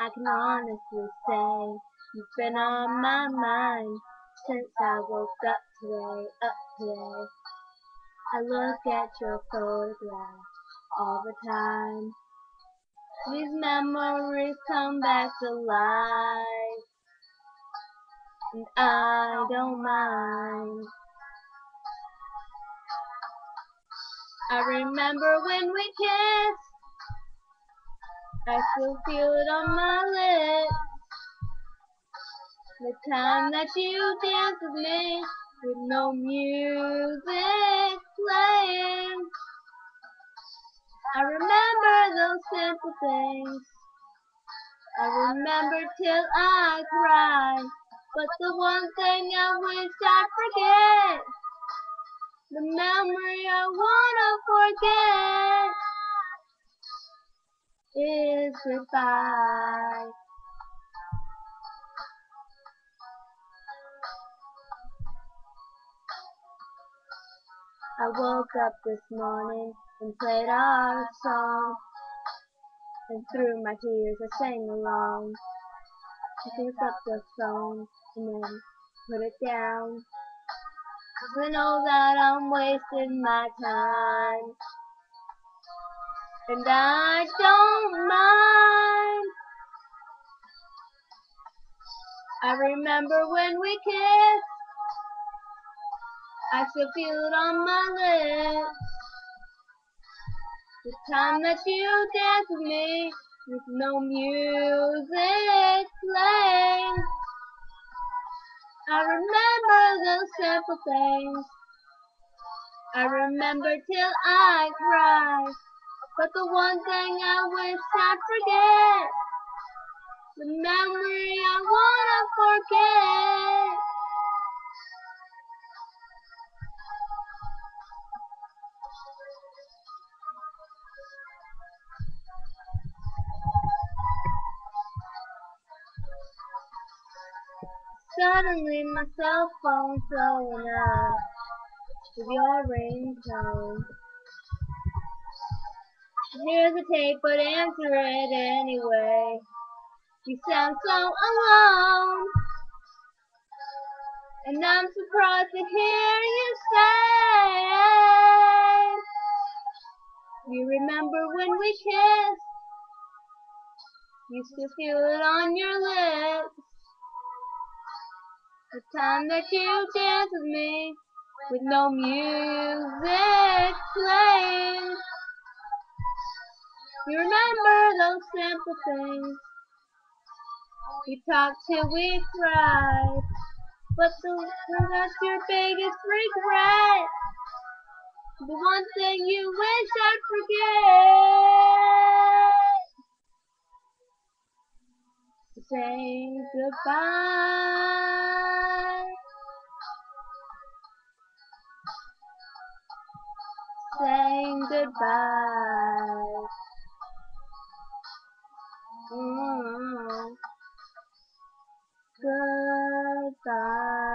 I can honestly say you've been on my mind since I woke up today. I look at your photograph all the time. These memories come back to life, and I don't mind. I remember when we kissed, I still feel it on my lips. The time that you danced with me, with no music playing. I remember those simple things. I remember till I cry. But the one thing I wish I'd forget, the memory I wanna forget, is goodbye. I woke up this morning and played our song, and through my tears I sang along. I picked up the phone and then put it down, 'cause I know that I'm wasting my time, and I don't mind. I remember when we kissed, I still feel it on my lips. The time that you danced with me, with no music playing. I remember those simple things. I remember till I cry. But the one thing I wish I'd forget, the memory I wanna forget. Suddenly my cell phone's blowing up with your ringtone. Here's a tape, but answer it anyway. You sound so alone, and I'm surprised to hear you say you remember when we kissed. You still feel it on your lips. The time that you danced with me, with no music playing. You remember those simple things. We talked till we cried, but that's your biggest regret. The one thing you wish I'd forget. Saying goodbye. Saying goodbye. Mm. Goodbye.